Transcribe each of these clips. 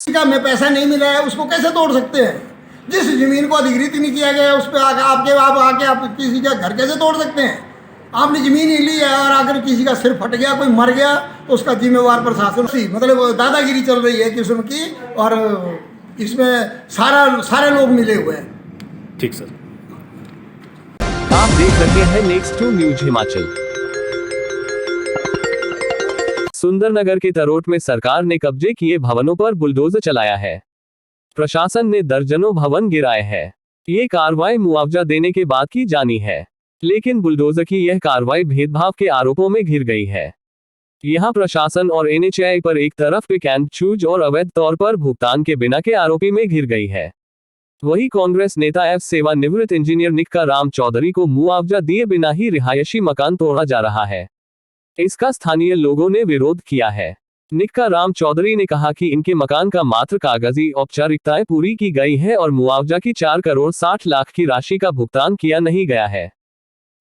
किसी का में पैसा नहीं मिला है उसको कैसे तोड़ सकते हैं? जिस जमीन को अधिकृत नहीं किया गया उस पर आके आप किसी का घर कैसे तोड़ सकते हैं? आपने जमीन ही ली है और अगर किसी का सिर फट गया, कोई मर गया, तो उसका जिम्मेवार प्रशासन। मतलब दादागिरी चल रही है किस्म की, और इसमें सारे लोग मिले हुए हैं। ठीक सर। आप देख रहे हैं नेक्स्ट 2 न्यूज हिमाचल। सुंदरनगर के तरोट में सरकार ने कब्जे किए भवनों पर बुलडोजर चलाया है। प्रशासन ने दर्जनों भवन गिराए हैं। ये कार्रवाई मुआवजा देने के बाद की जानी है, लेकिन बुलडोजर की यह कार्रवाई भेदभाव के आरोपों में घिर गई है। यहां प्रशासन और एनएचएआई पर एक तरफ पे कैंप छूज और अवैध तौर पर भुगतान के बिना के आरोपी में घिर गई है। वही कांग्रेस नेता एफ सेवानिवृत्त इंजीनियर निक्का राम चौधरी को मुआवजा दिए बिना ही रिहायशी मकान तोड़ा जा रहा है। इसका स्थानीय लोगों ने विरोध किया है। निक्का राम चौधरी ने कहा कि इनके मकान का मात्र कागजी औपचारिकताएं पूरी की गई है और मुआवजा की 4 करोड़ 60 लाख की राशि का भुगतान किया नहीं गया है।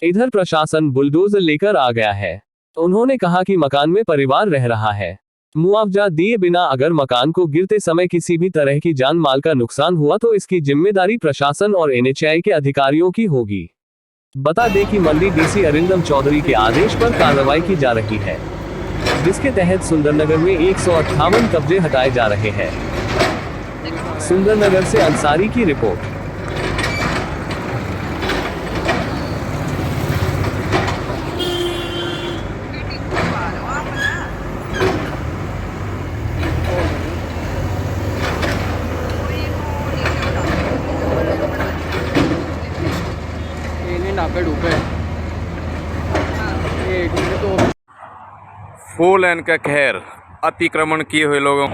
इधर प्रशासन बुलडोजर लेकर आ गया है। उन्होंने कहा कि मकान में परिवार रह रहा है। मुआवजा दिए बिना अगर मकान को गिरते समय किसी भी तरह की जान माल का नुकसान हुआ तो इसकी जिम्मेदारी प्रशासन और एनएचएआई के अधिकारियों की होगी। बता दें कि मंडी डीसी अरिंदम चौधरी के आदेश पर कार्रवाई की जा रही है, जिसके तहत सुंदरनगर में 158 कब्जे हटाए जा रहे हैं। सुंदरनगर से अंसारी की रिपोर्ट। नापे डूबे तो फोर लेन का कहर, अतिक्रमण किए हुए लोगों।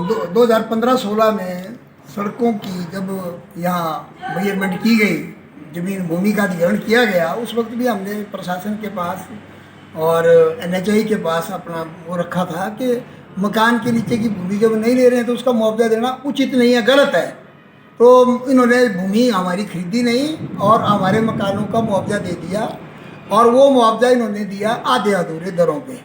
दो 2015-16 में सड़कों की जब यहाँ मेजरमेंट की गई, जमीन भूमि का अधिग्रहण किया गया, उस वक्त भी हमने प्रशासन के पास और एनएचएआई के पास अपना वो रखा था कि मकान के नीचे की भूमि जब नहीं ले रहे हैं तो उसका मुआवजा देना उचित नहीं है, गलत है। तो इन्होंने भूमि हमारी खरीदी नहीं और हमारे मकानों का मुआवजा दे दिया, और वो मुआवजा इन्होंने दिया आधे अधूरे दरों पे।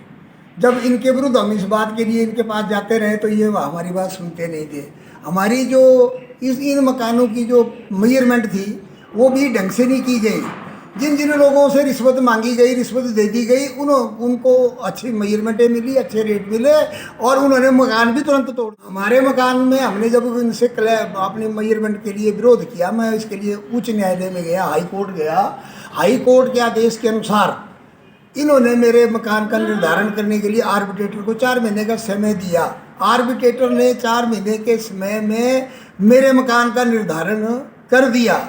जब इनके विरुद्ध हम इस बात के लिए इनके पास जाते रहे तो ये हमारी बात सुनते नहीं थे। हमारी जो इन मकानों की जो मेजरमेंट थी वो भी ढंग से नहीं की गई। जिन जिन लोगों से रिश्वत मांगी गई, रिश्वत दे दी गई, उनको अच्छी मेजरमेंटें मिली, अच्छे रेट मिले, और उन्होंने मकान भी तुरंत तोड़। हमारे मकान में हमने जब इनसे अपनी मेजरमेंट के लिए विरोध किया, मैं इसके लिए उच्च न्यायालय में गया, हाई कोर्ट गया। हाई कोर्ट के आदेश के अनुसार इन्होंने मेरे मकान का निर्धारण करने के लिए आर्बिट्रेटर को 4 महीने का समय दिया। आर्बिट्रेटर ने 4 महीने के समय में मेरे मकान का निर्धारण कर दिया।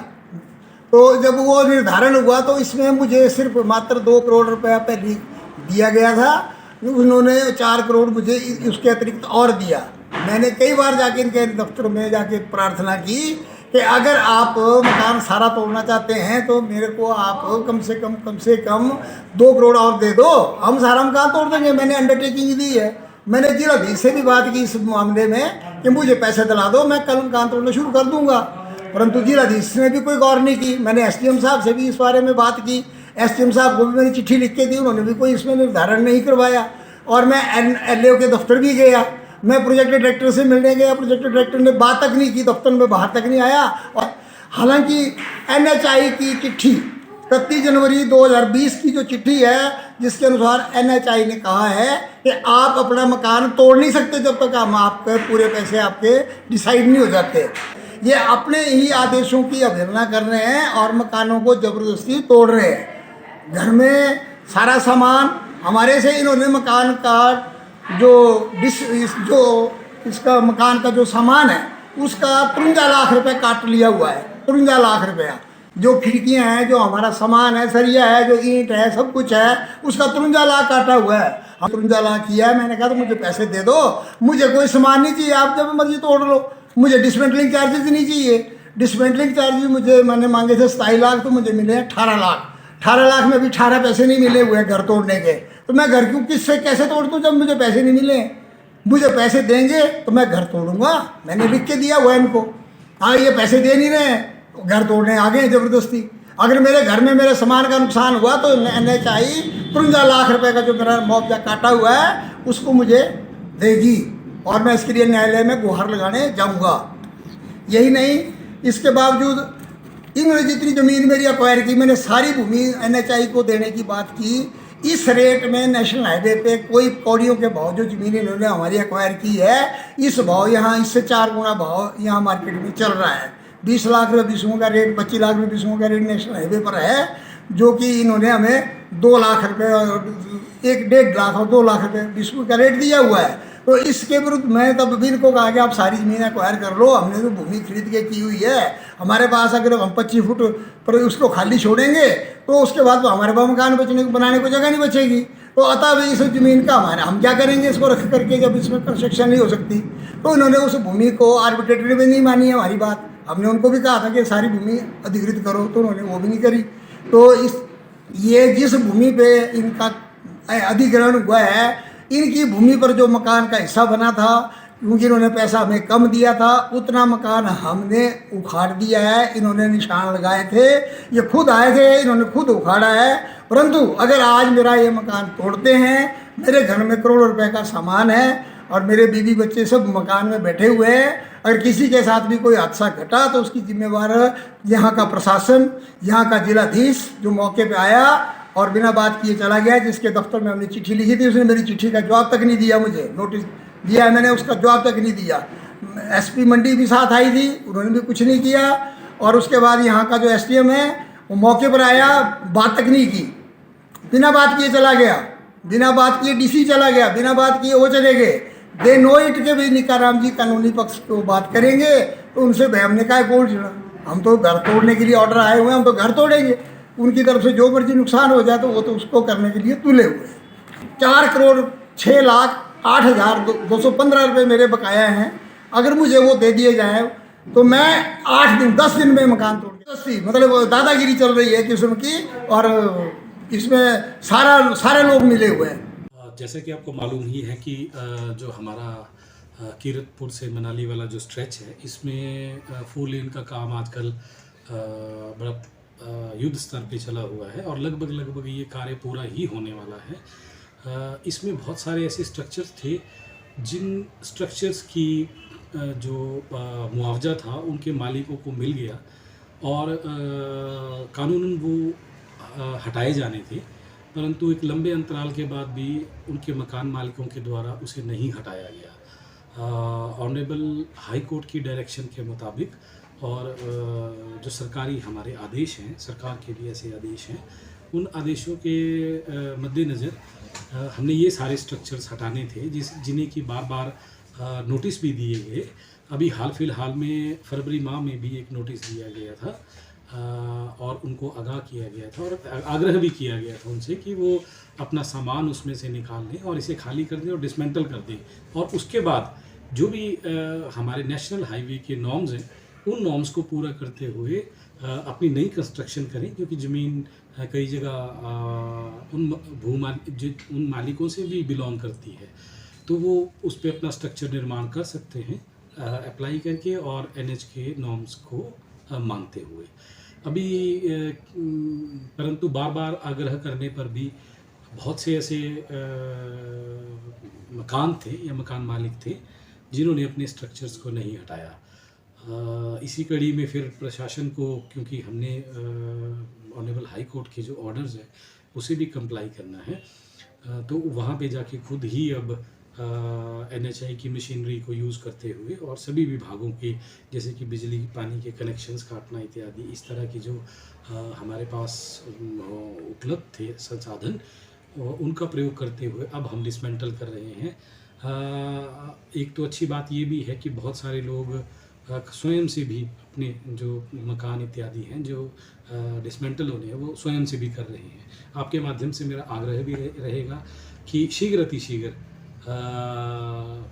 तो जब वो निर्धारण हुआ तो इसमें मुझे सिर्फ मात्र 2 करोड़ रुपया पहले दिया गया था, उन्होंने 4 करोड़ मुझे उसके अतिरिक्त और दिया। मैंने कई बार जाके इनके दफ्तर में जाके प्रार्थना की कि अगर आप मकान सारा तोड़ना चाहते हैं तो मेरे को आप कम से कम 2 करोड़ और दे दो, हम सारा मकान तोड़ देंगे। मैंने अंडरटेकिंग दी है। मैंने जिलाधीश से भी बात की इस मामले में कि मुझे पैसे दिला दो, मैं कल मकान तोड़ना शुरू कर दूंगा, परंतु जिलाधीश ने भी कोई गौर नहीं की। मैंने एसडीएम साहब से भी इस बारे में बात की, एसडीएम साहब को भी मैंने चिट्ठी लिख के दी, उन्होंने भी कोई इसमें निर्धारण नहीं करवाया। और मैं एलओ के दफ्तर भी गया, मैं प्रोजेक्ट डायरेक्टर से मिलने गया, प्रोजेक्ट डायरेक्टर ने बात तक नहीं की, दफ्तर में बाहर तक नहीं आया। और हालांकि एनएचएआई की चिट्ठी 31 जनवरी 2020 की जो चिट्ठी है, जिसके अनुसार एनएचएआई ने कहा है कि आप अपना मकान तोड़ नहीं सकते जब तक हम आपके पूरे पैसे आपके डिसाइड नहीं हो जाते। ये अपने ही आदेशों की अवहेलना कर रहे हैं और मकानों को ज़बरदस्ती तोड़ रहे हैं। घर में सारा सामान हमारे से इन्होंने मकान का जो इसका मकान का जो सामान है उसका 53 लाख रुपए काट लिया हुआ है। 53 लाख रुपया जो खिड़कियां हैं, जो हमारा सामान है, सरिया है, जो ईंट है, सब कुछ है, उसका 53 लाख काटा हुआ है। हम 53 लाख किया है। मैंने कहा तो मुझे पैसे दे दो, मुझे कोई सामान नहीं चाहिए, आप जब मर्जी तोड़ लो, मुझे डिसमेंटलिंग चार्जेस नहीं चाहिए। डिसमेंटलिंग चार्जेस मुझे मैंने मांगे थे 27 लाख, तो मुझे मिले 18 लाख। 18 लाख में भी 18 पैसे नहीं मिले हुए घर तोड़ने के। तो मैं घर क्यों किससे कैसे तोड़ दूँ जब मुझे पैसे नहीं मिले? मुझे पैसे देंगे तो मैं घर तोड़ूंगा, मैंने लिख के दिया हुआ है इनको। हाँ, ये पैसे दे नहीं रहे हैं घर तोड़ने आ गए जबरदस्ती। अगर मेरे घर में मेरे सामान का नुकसान हुआ तो NHI 53 लाख रुपए का जो मेरा मुआवजा काटा हुआ है उसको मुझे देगी, और मैं इसके लिए न्यायालय में गुहार लगाने जाऊंगा। यही नहीं, इसके बावजूद इन्होंने जितनी ज़मीन मेरी अक्वायर की, मैंने सारी भूमि NHI को देने की बात की। इस रेट में नेशनल हाईवे पे कोई कौड़ियों के भाव जो ज़मीन इन्होंने हमारी अक्वायर की है, इस भाव यहाँ इससे 4 गुना भाव यहाँ मार्केट में चल रहा है। 20 लाख रुपये बिस्वों का रेट, 25 लाख रुपये बिस्वों का रेट नेशनल हाईवे पर है, जो कि इन्होंने हमें 2 लाख रुपये और 1.5 लाख और 2 लाख रुपये बिस्वों का रेट दिया हुआ है। तो इसके विरुद्ध मैं तब भी इनको कहा कि आप सारी ज़मीन एक्वायर कर लो, हमने तो भूमि खरीद के की हुई है हमारे पास। अगर हम 25 फुट पर उसको खाली छोड़ेंगे तो उसके बाद तो हमारे पास मकान बनाने को जगह नहीं बचेगी। तो अतः भी इस ज़मीन का हम क्या करेंगे इसको रख करके, जब इसमें कंस्ट्रक्शन नहीं हो सकती। तो इन्होंने उस भूमि को आर्बिट्रेटरी में नहीं मानी है हमारी बात। हमने उनको भी कहा था कि सारी भूमि अधिकृत करो, तो उन्होंने वो भी नहीं करी। तो ये जिस भूमि पे इनका अधिग्रहण हुआ है, इनकी भूमि पर जो मकान का हिस्सा बना था, क्योंकि इन्होंने पैसा हमें कम दिया था, उतना मकान हमने उखाड़ दिया है। इन्होंने निशान लगाए थे, ये खुद आए थे, इन्होंने खुद उखाड़ा है। परंतु अगर आज मेरा ये मकान तोड़ते हैं, मेरे घर में करोड़ों रुपए का सामान है और मेरे बीवी बच्चे सब मकान में बैठे हुए हैं, अगर किसी के साथ भी कोई हादसा घटा तो उसकी जिम्मेवार यहाँ का प्रशासन, यहाँ का जिलाधीश जो मौके पे आया और बिना बात किए चला गया। जिसके दफ्तर में हमने चिट्ठी लिखी थी, उसने मेरी चिट्ठी का जवाब तक नहीं दिया। मुझे नोटिस दिया है मैंने, उसका जवाब तक नहीं दिया। SP मंडी भी साथ आई थी, उन्होंने भी कुछ नहीं किया। और उसके बाद यहाँ का जो SDM है वो मौके पर आया, बात तक नहीं की, बिना बात किए चला गया। बिना बात किए DC चला गया, बिना बात किए वो चले गए। दे नो इट के भी निकाराम जी कानूनी पक्ष को बात करेंगे, तो उनसे हमने कहा बोल जुड़ा, हम तो घर तोड़ने के लिए ऑर्डर आए हुए हैं, हम तो घर तोड़ेंगे। उनकी तरफ से जो मर्जी नुकसान हो जाए तो वो तो उसको करने के लिए तुले हुए। 4,06,08,215 रुपये मेरे बकाया हैं। अगर मुझे वो दे दिए जाए तो मैं 8 दिन 10 दिन में मकान तोड़ के, मतलब दादागिरी चल रही है किस्म की, और इसमें सारे लोग मिले हुए हैं। जैसे कि आपको मालूम ही है कि जो हमारा कीरतपुर से मनाली वाला जो स्ट्रेच है, इसमें 4 लेन का काम आजकल बड़ा युद्ध स्तर पे चला हुआ है और लगभग ये कार्य पूरा ही होने वाला है। इसमें बहुत सारे ऐसे स्ट्रक्चर्स थे जिन स्ट्रक्चर्स की जो मुआवजा था उनके मालिकों को मिल गया और कानूनन वो हटाए जाने थे, परंतु एक लंबे अंतराल के बाद भी उनके मकान मालिकों के द्वारा उसे नहीं हटाया गया। ऑनरेबल हाई कोर्ट की डायरेक्शन के मुताबिक और जो सरकारी हमारे आदेश हैं, सरकार के भी ऐसे आदेश हैं, उन आदेशों के मद्देनज़र हमने ये सारे स्ट्रक्चर्स हटाने थे जिन्हें कि बार बार नोटिस भी दिए गए। अभी हाल फिलहाल में फरवरी माह में भी एक नोटिस दिया गया था और उनको आगाह किया गया था और आग्रह भी किया गया था उनसे कि वो अपना सामान उसमें से निकाल लें और इसे खाली कर दें और डिसमेंटल कर दें, और उसके बाद जो भी हमारे नेशनल हाईवे के नॉर्म्स हैं उन नॉर्म्स को पूरा करते हुए अपनी नई कंस्ट्रक्शन करें, क्योंकि ज़मीन कई जगह उन मालिकों से भी बिलोंग करती है, तो वो उस पर अपना स्ट्रक्चर निर्माण कर सकते हैं अप्लाई करके और NH के नॉर्म्स को मानते हुए। अभी परंतु बार बार आग्रह करने पर भी बहुत से ऐसे मकान थे या मकान मालिक थे जिन्होंने अपने स्ट्रक्चर्स को नहीं हटाया। इसी कड़ी में फिर प्रशासन को, क्योंकि हमने ऑनरेबल हाई कोर्ट के जो ऑर्डर्स हैं उसे भी कंप्लाई करना है, तो वहाँ पे जाके खुद ही अब NHI की मशीनरी को यूज़ करते हुए और सभी विभागों के, जैसे कि बिजली पानी के कनेक्शंस काटना इत्यादि, इस तरह की जो हमारे पास उपलब्ध थे संसाधन, उनका प्रयोग करते हुए अब हम डिसमेंटल कर रहे हैं। एक तो अच्छी बात ये भी है कि बहुत सारे लोग स्वयं से भी अपने जो मकान इत्यादि हैं जो डिसमेंटल होने हैं वो स्वयं से भी कर रहे हैं। आपके माध्यम से मेरा आग्रह भी रहेगा कि शीघ्र अतिशीघ्र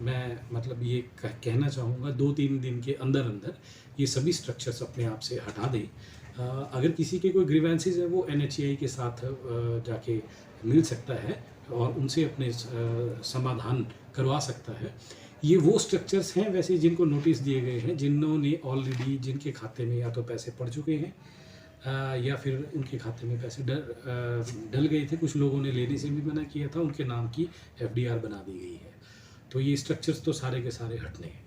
मैं मतलब ये कहना चाहूँगा 2-3 दिन के अंदर ये सभी स्ट्रक्चर्स अपने आप से हटा दें। अगर किसी के कोई ग्रीवेंसेस है वो NHI के साथ जाके मिल सकता है और उनसे अपने समाधान करवा सकता है। ये वो स्ट्रक्चर्स हैं वैसे जिनको नोटिस दिए गए हैं, जिन्होंने ऑलरेडी जिनके खाते में या तो पैसे पड़ चुके हैं या फिर उनके खाते में पैसे डल गए थे, कुछ लोगों ने लेने से भी मना किया था, उनके नाम की FDR बना दी गई है। तो ये स्ट्रक्चर्स तो सारे के सारे हटने हैं।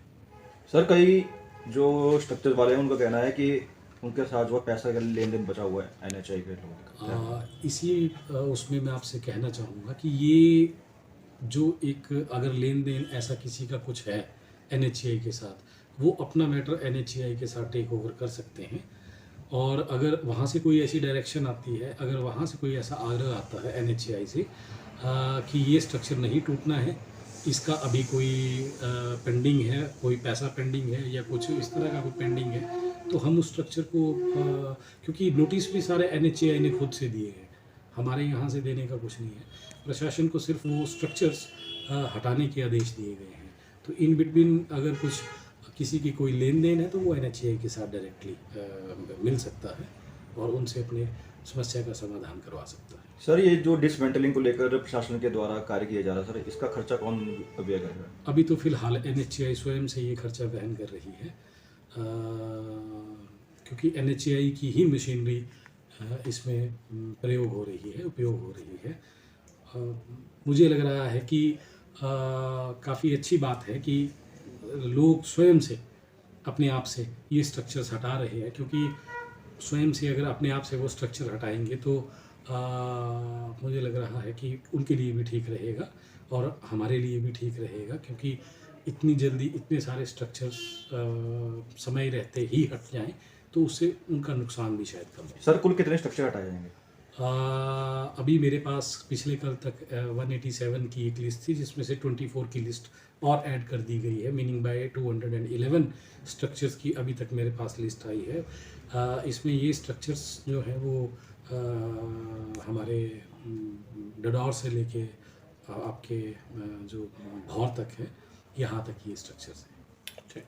सर कई जो स्ट्रक्चर वाले हैं उनका कहना है कि उनके साथ जो पैसा का लेन देन बचा हुआ है NHI के लोगों का। इसी उसमें मैं आपसे कहना चाहूँगा कि ये जो एक अगर लेन देन ऐसा किसी का कुछ है NHI के साथ, वो अपना मैटर NHI के साथ टेक ओवर कर सकते हैं। और अगर वहाँ से कोई ऐसी डायरेक्शन आती है, अगर वहाँ से कोई ऐसा आग्रह आता है NHI से कि ये स्ट्रक्चर नहीं टूटना है, इसका अभी कोई पेंडिंग है, कोई पैसा पेंडिंग है या कुछ इस तरह का कोई पेंडिंग है, तो हम उस स्ट्रक्चर को क्योंकि नोटिस भी सारे NHI ने खुद से दिए हैं, हमारे यहाँ से देने का कुछ नहीं है। प्रशासन को सिर्फ वो स्ट्रक्चर्स हटाने के आदेश दिए गए हैं। तो इन बिटवीन अगर कुछ किसी की कोई लेन देन है तो वो NHI के साथ डायरेक्टली मिल सकता है और उनसे अपने समस्या का समाधान करवा सकता है। सर ये जो डिसमेंटलिंग को लेकर प्रशासन के द्वारा कार्य किया जा रहा है, सर इसका खर्चा कौन व्यय करेगा? अभी तो फिलहाल NHI स्वयं से ये खर्चा वहन कर रही है, क्योंकि NHI की ही मशीनरी इसमें प्रयोग हो रही है, उपयोग हो रही है। मुझे लग रहा है कि काफ़ी अच्छी बात है कि लोग स्वयं से अपने आप से ये स्ट्रक्चर्स हटा रहे हैं, क्योंकि स्वयं से अगर अपने आप से वो स्ट्रक्चर हटाएंगे तो मुझे लग रहा है कि उनके लिए भी ठीक रहेगा और हमारे लिए भी ठीक रहेगा, क्योंकि इतनी जल्दी इतने सारे स्ट्रक्चर्स समय रहते ही हट जाएं तो उससे उनका नुकसान भी शायद कम है। सर कुल कितने स्ट्रक्चर हटाए जाएंगे? अभी मेरे पास पिछले कल तक 187 की एक लिस्ट थी, जिसमें से 24 की लिस्ट और ऐड कर दी गई है, मीनिंग बाय 211 स्ट्रक्चर्स की अभी तक मेरे पास लिस्ट आई है। इसमें ये स्ट्रक्चर्स जो हैं वो हमारे डडौर से लेके आपके जो भौर तक है, यहाँ तक ये स्ट्रक्चर्स हैं। ठीक।